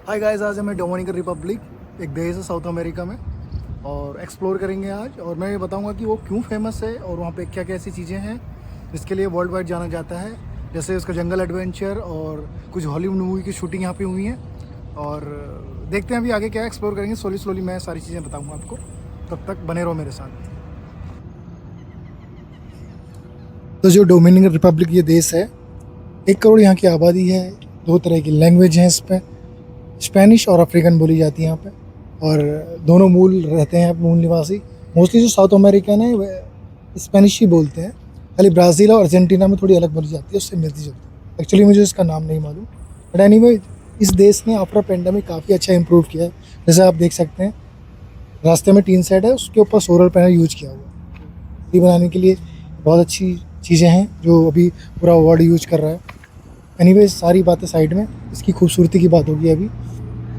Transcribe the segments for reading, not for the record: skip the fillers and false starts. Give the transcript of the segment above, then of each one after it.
Hi guys, आज हमें Dominican Republic, एक देश है साउथ अमेरिका में, और एक्सप्लोर करेंगे आज। और मैं ये बताऊंगा कि वो क्यों फेमस है और वहाँ पे क्या क्या ऐसी चीज़ें हैं इसके लिए वर्ल्ड वाइड जाना जाता है। जैसे उसका जंगल एडवेंचर और कुछ हॉलीवुड मूवी की शूटिंग यहाँ पे हुई है। और देखते हैं अभी आगे क्या एक्सप्लोर करेंगे। स्लोली स्लोली मैं सारी चीज़ें बताऊँगा आपको, तब तक बने रहो मेरे साथ। तो जो डोमिनिकन रिपब्लिक ये देश है, 1 करोड़ यहाँ की आबादी है। 2 तरह की लैंग्वेज हैं इस पर, स्पेनिश और अफ्रीकन बोली जाती है यहाँ पे। और दोनों मूल रहते हैं मूल निवासी। मोस्टली जो साउथ अमेरिकन है वह स्पेनिश ही बोलते हैं। खाली ब्राज़ील और अर्जेंटीना में थोड़ी अलग बोली जाती है, उससे मिलती जुलती। एक्चुअली मुझे इसका नाम नहीं मालूम, बट एनीवे इस देश ने आफ्टर पेंडेमिक काफ़ी अच्छा इंप्रूव किया है। जैसे आप देख सकते हैं, रास्ते में टीन सेट है, उसके ऊपर सोलर पैनल यूज किया हुआ है। ये बनाने के लिए बहुत अच्छी चीज़ें हैं जो अभी पूरा वर्ल्ड यूज कर रहा है। एनीवे सारी बातें साइड में, इसकी खूबसूरती की बात होगी अभी।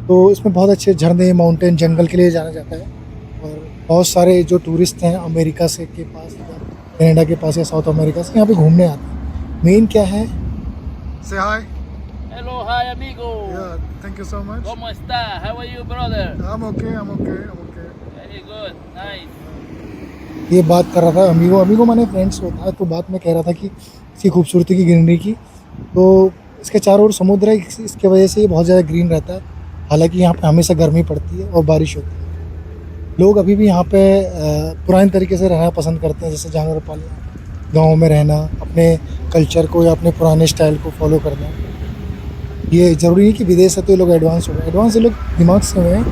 तो इसमें बहुत अच्छे झरने, माउंटेन, जंगल के लिए जाना जाता है। और बहुत सारे जो टूरिस्ट हैं अमेरिका से के पास या कनाडा के पास या साउथ अमेरिका से यहाँ पे घूमने आते हैं। मेन क्या है, से हाय। Hello, hi amigo. Thank you so much. ¿Cómo está? How are you, brother? I'm okay, I'm okay, I'm okay। Very good, nice. ये बात कर रहा था अमीगो, अमीगो माने फ्रेंड्स होता है। तो बात मैं कह रहा था कि इसकी खूबसूरती की, ग्रीनरी की। तो इसके चारों ओर समुद्र है, इसके वजह से ये बहुत ज़्यादा ग्रीन रहता है। हालांकि यहाँ पे हमेशा गर्मी पड़ती है और बारिश होती है। लोग अभी भी यहाँ पे पुराने तरीके से रहना पसंद करते हैं, जैसे जानवर पालना, गाँव में रहना, अपने कल्चर को या अपने पुराने स्टाइल को फॉलो करना। ये ज़रूरी नहीं कि विदेश से तो ये लोग एडवांस हो गए। एडवांस ये लोग दिमाग से हुए हैं,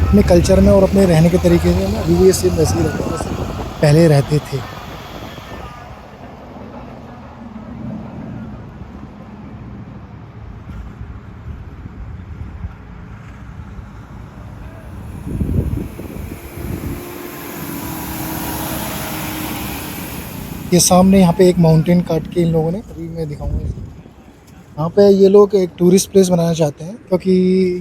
अपने कल्चर में और अपने रहने के तरीके से ना अभी भी ये सेम वैसे ही रहते हैं जैसे पहले रहते थे। ये सामने यहाँ पे एक माउंटेन काट के इन लोगों ने, अभी मैं दिखाऊंगा इसको। यहाँ पे ये लोग एक टूरिस्ट प्लेस बनाना चाहते हैं, क्योंकि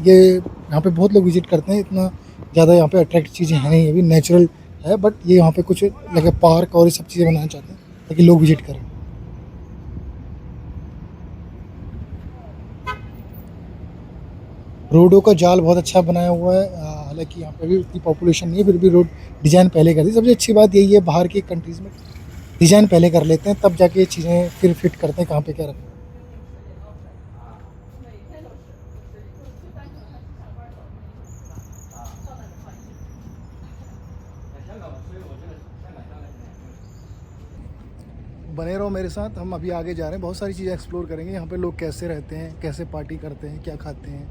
ये यहाँ पे बहुत लोग विजिट करते हैं। इतना ज़्यादा यहाँ पे अट्रैक्ट चीज़ें हैं नहीं, अभी नेचुरल है। बट ये यहाँ पे कुछ लगे पार्क और ये सब चीज़ें बनाना चाहते हैं ताकि लोग विजिट करें। रोडों का जाल बहुत अच्छा बनाया हुआ है। हालांकि यहाँ पे भी उतनी पॉपुलेशन नहीं है, फिर भी रोड डिज़ाइन पहले कर दी। सबसे अच्छी बात यही है, बाहर की कंट्रीज़ में डिज़ाइन पहले कर लेते हैं, तब जाके ये चीज़ें फिर फिट करते हैं कहाँ पे क्या रखना है। बने रहो मेरे साथ, हम अभी आगे जा रहे हैं। बहुत सारी चीज़ें एक्सप्लोर करेंगे। यहाँ पे लोग कैसे रहते हैं, कैसे पार्टी करते हैं, क्या खाते हैं।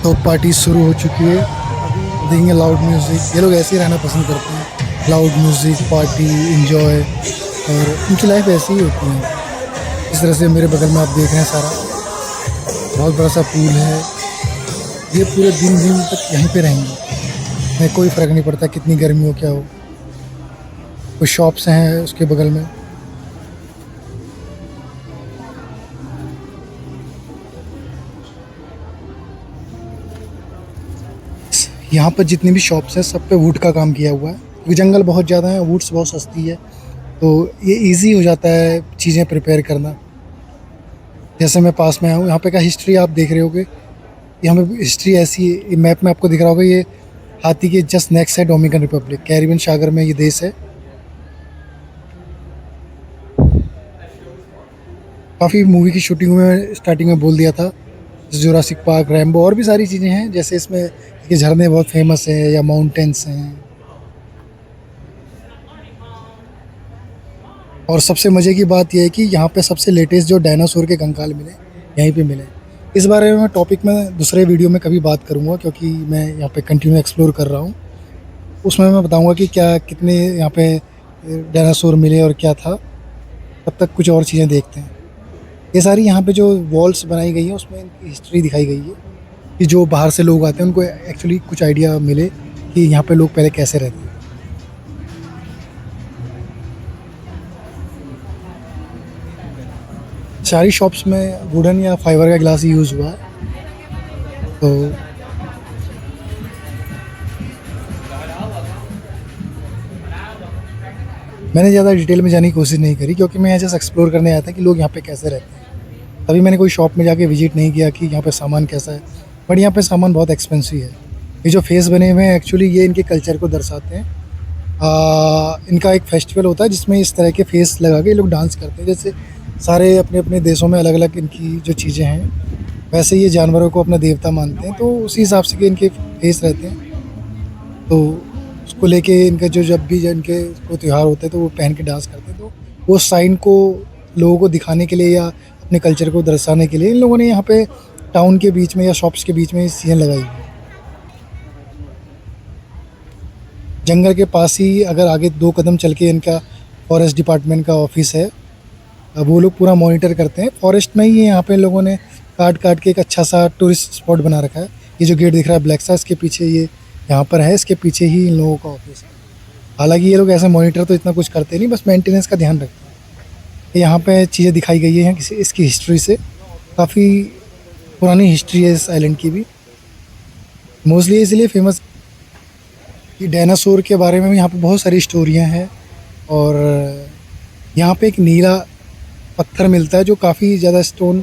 तो पार्टी शुरू हो चुकी है, अभी देखेंगे लाउड म्यूज़िक। ये लोग ऐसे ही रहना पसंद करते हैं, लाउड म्यूज़िक, पार्टी, इंजॉय, और उनकी लाइफ ऐसी ही होती है। इस तरह से मेरे बगल में आप देख रहे हैं सारा बहुत बड़ा सा पूल है। ये पूरे दिन दिन तक यहीं पे रहेंगे, हमें कोई फ़र्क नहीं पड़ता कितनी गर्मी हो क्या हो। कुछ शॉप्स हैं उसके बगल में। यहाँ पर जितनी भी शॉप्स हैं सब पे वुड का काम किया हुआ है, क्योंकि जंगल बहुत ज़्यादा है, वुड्स बहुत सस्ती है, तो ये इजी हो जाता है चीज़ें प्रिपेयर करना। जैसे मैं पास में आया हूँ, यहाँ पे का हिस्ट्री आप देख रहे होगे। यहाँ पे हिस्ट्री ऐसी है, मैप में आपको दिख रहा होगा, ये हाथी के जस्ट नेक्स्ट है डोमिनिकन रिपब्लिक। कैरिबियन सागर में ये देश है। काफ़ी मूवी की शूटिंग में स्टार्टिंग में बोल दिया था, जुरासिक पार्क, रैम्बो, और भी सारी चीज़ें हैं। जैसे इसमें ये झरने बहुत फेमस हैं या माउंटेन्स हैं। और सबसे मज़े की बात यह है कि यहाँ पे सबसे लेटेस्ट जो डायनासोर के कंकाल मिले यहीं पे मिले। इस बारे में मैं टॉपिक में दूसरे वीडियो में कभी बात करूँगा, क्योंकि मैं यहाँ पे कंटिन्यू एक्सप्लोर कर रहा हूँ। उसमें मैं बताऊँगा कि क्या कितने यहाँ पे डायनासोर मिले और क्या था। तब तक कुछ और चीज़ें देखते हैं। ये सारी यहाँ पे जो वॉल्स बनाई गई हैं उसमें इनकी हिस्ट्री दिखाई गई है, कि जो बाहर से लोग आते हैं उनको एक्चुअली कुछ आइडिया मिले कि यहाँ पे लोग पहले कैसे रहते हैं। सारी शॉप्स में वुडन या फाइबर का ग्लास ही यूज़ हुआ है। तो मैंने ज़्यादा डिटेल में जाने की कोशिश नहीं करी, क्योंकि मैं यहाँ जस्ट एक्सप्लोर करने आया था कि लोग यहाँ पे कैसे रहते हैं। तभी मैंने कोई शॉप में जाके विजिट नहीं किया कि यहाँ पे सामान कैसा है, बट यहाँ पे सामान बहुत एक्सपेंसिव है। ये जो फेस बने हुए हैं एक्चुअली ये इनके कल्चर को दर्शाते हैं। इनका एक फेस्टिवल होता है जिसमें इस तरह के फेस लगा के ये लोग डांस करते हैं। जैसे सारे अपने अपने देशों में अलग अलग इनकी जो चीज़ें हैं, वैसे ये जानवरों को अपना देवता मानते हैं, तो उसी हिसाब से कि इनके फेस रहते हैं। तो उसको लेके इनका जब भी इनके कोई त्यौहार होते हैं तो वो पहन के डांस करते हैं। तो वो साइन को लोगों को दिखाने के लिए या अपने कल्चर को दर्शाने के लिए इन लोगों ने यहाँ पे टाउन के बीच में या शॉप्स के बीच में ये चीज़ें लगाई हुई हैं। जंगल के पास ही अगर आगे 2 कदम चल के इनका फॉरेस्ट डिपार्टमेंट का ऑफिस है। अब वो लोग पूरा मॉनिटर करते हैं। फॉरेस्ट में ही यहाँ पे लोगों ने काट काट के एक अच्छा सा टूरिस्ट स्पॉट बना रखा है। ये जो गेट दिख रहा है ब्लैक सा, इसके पीछे ये यहाँ पर है, इसके पीछे ही इन लोगों का ऑफिस है। हालांकि ये लोग ऐसे मॉनिटर तो इतना कुछ करते नहीं, बस मेंटेनेंस का ध्यान रखते हैं। यहाँ पे चीज़ें दिखाई गई हैं किसी इसकी हिस्ट्री से, काफ़ी पुरानी हिस्ट्री है इस आइलैंड की भी। मोस्टली इसलिए फेमस कि डायनासोर के बारे में भी यहाँ पे बहुत सारी स्टोरियाँ हैं। और यहाँ पे एक नीला पत्थर मिलता है जो काफ़ी ज़्यादा स्टोन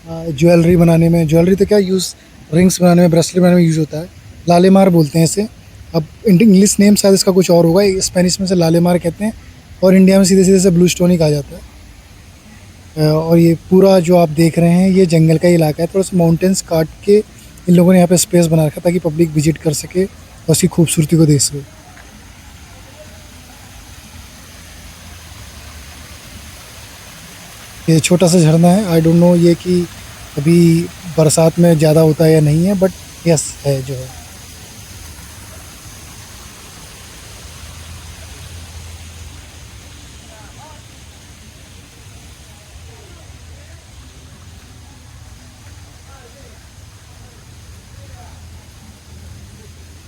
ज्वेलरी बनाने में, ज्वेलरी तो क्या यूज़, रिंग्स बनाने में, ब्रेसलेट बनाने में यूज़ होता है। लालेमार बोलते हैं इसे। अब इंग्लिश नेम शायद इसका कुछ और होगा, स्पेनिश में से लालेमार कहते हैं और इंडिया में सीधे सीधे से ब्लू स्टोन ही कहा जाता है। और ये पूरा जो आप देख रहे हैं ये जंगल का इलाका है। थोड़ा सा माउंटेन्स काट के इन लोगों ने यहाँ पे स्पेस बना रखा ताकि पब्लिक विजिट कर सके और उसकी खूबसूरती को देख सके। ये छोटा सा झरना है। आई डोंट नो ये कि अभी बरसात में ज़्यादा होता है या नहीं है, बट यस है जो है।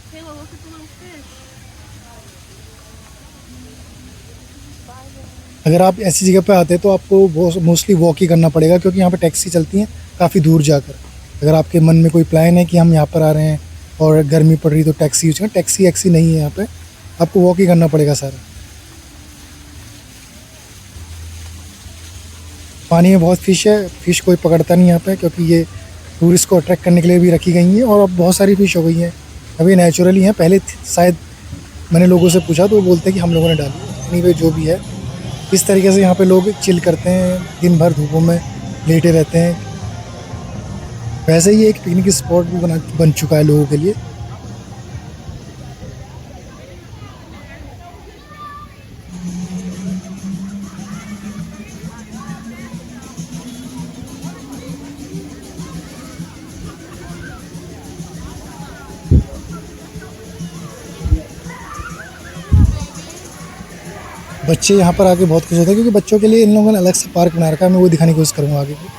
Kayla, look at the little fish. अगर आप ऐसी जगह पे आते हैं तो आपको मोस्टली वॉक ही करना पड़ेगा, क्योंकि यहाँ पे टैक्सी चलती हैं काफ़ी दूर जाकर। अगर आपके मन में कोई प्लान है कि हम यहाँ पर आ रहे हैं और गर्मी पड़ रही तो टैक्सी यूज करें, टैक्सी एक्सी नहीं है यहाँ पे, आपको वॉक ही करना पड़ेगा सारा। पानी में बहुत फ़िश है, फ़िश कोई पकड़ता नहीं यहाँ पे, क्योंकि ये टूरिस्ट को अट्रैक्ट करने के लिए भी रखी गई हैं। और अब बहुत सारी फ़िश हो गई हैं, अभी नेचुरली हैं। पहले शायद मैंने लोगों से पूछा तो वो बोलते हैं कि हम लोगों ने डाली। एनीवे जो भी है, इस तरीके से यहाँ पे लोग चिल करते हैं, दिन भर धूपों में लेटे रहते हैं। वैसे ही एक पिकनिक स्पॉट भी बन चुका है लोगों के लिए। बच्चे यहाँ पर आके बहुत खुश होते हैं, क्योंकि बच्चों के लिए इन लोगों ने अलग से पार्क बना रखा है। मैं वो दिखाने की कोशिश करूँगा आगे भी।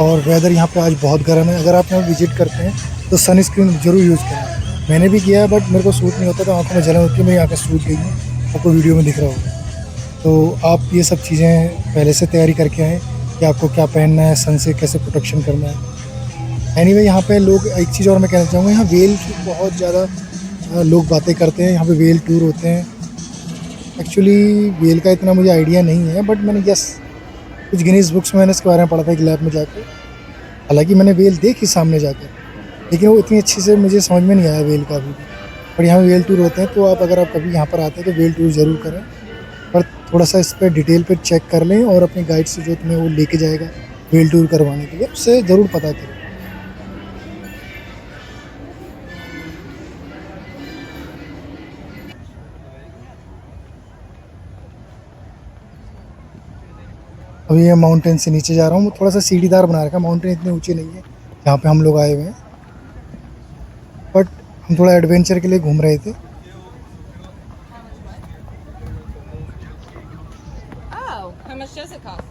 और वेदर यहाँ पे आज बहुत गर्म है। अगर आप यहाँ विजिट करते हैं तो सनस्क्रीन ज़रूर यूज़ करें। मैंने भी किया है, बट मेरे को सूट नहीं होता, तो आंखों में जलन होती है। मेरी आंखें सूज गई हैं, आपको वीडियो में दिख रहा होगा। तो आप ये सब चीज़ें पहले से तैयारी करके आएँ कि आपको क्या पहनना है, सन से कैसे प्रोटेक्शन करना है। एनीवे यहाँ पे लोग, एक चीज़ और मैं कहना चाहूँगा, यहाँ वेल की बहुत ज़्यादा लोग बातें करते हैं। यहाँ पे वेल टूर होते हैं। एक्चुअली वेल का इतना मुझे आइडिया नहीं है, बट मैंने कुछ गिनीज बुक्स में मैंने इसके बारे में पढ़ा था एक लैब में जाकर। हालांकि मैंने वेल देखी सामने जाकर, लेकिन वो इतनी अच्छी से मुझे समझ में नहीं आया वेल का भी। पर यहाँ वेल टूर होते हैं, तो आप अगर आप कभी यहाँ पर आते हैं तो वेल टूर ज़रूर करें, पर थोड़ा सा इस पर डिटेल पे चेक कर लें और अपने गाइड से जो तुम्हें वो लेके जाएगा वेल टूर करवाने के लिए, उससे ज़रूर पता करें। अभी ये माउंटेन से नीचे जा रहा हूँ। थोड़ा सा सीढ़ीदार बना रखा है, माउंटेन इतनी ऊंची नहीं है जहाँ पे हम लोग आए हुए हैं, बट हम थोड़ा एडवेंचर के लिए घूम रहे थे। Oh, how much does it cost?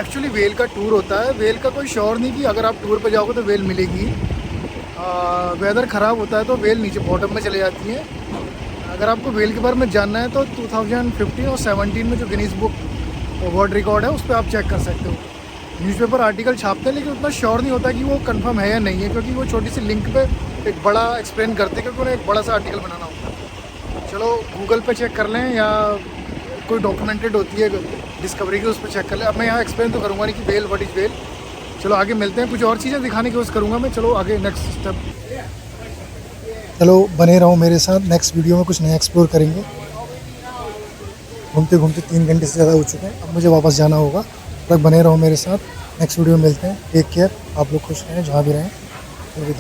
Actually well का टूर होता है। वेल का कोई श्योर नहीं कि अगर आप टूर पे जाओगे तो वेल मिलेगी। वेदर ख़राब होता है तो वेल नीचे बॉटम में चले जाती है। अगर आपको वेल के बारे में जानना है तो 2015 और 17 में जो गिनीज बुक वर्ल्ड रिकॉर्ड है उस पर आप चेक कर सकते हो। न्यूज़पेपर आर्टिकल छापते हैं लेकिन उतना श्योर नहीं होता कि वो कंफर्म है या नहीं है, क्योंकि वो छोटी सी लिंक पे एक बड़ा एक्सप्लेन करते हैं, क्योंकि उन्हें एक बड़ा सा आर्टिकल बनाना होता है। चलो गूगल पे चेक कर लें या कोई डॉक्यूमेंटेड होती है डिस्कवरी की, उस पर चेक कर लें। अब मैं यहाँ एक्सप्लेन तो करूँगा नहीं कि वेल व्हाट इज़ वेल। चलो आगे मिलते हैं, कुछ और चीज़ें दिखाने की कोशिश करूँगा मैं। चलो आगे नेक्स्ट स्टेप। चलो बने रहो मेरे साथ, नेक्स्ट वीडियो में कुछ नया एक्सप्लोर करेंगे। घूमते घूमते 3 घंटे से ज़्यादा हो चुके हैं, अब मुझे वापस जाना होगा। तब बने रहो मेरे साथ, नेक्स्ट वीडियो में मिलते हैं। टेक केयर, आप लोग खुश रहें जहाँ भी रहें। अलविदा।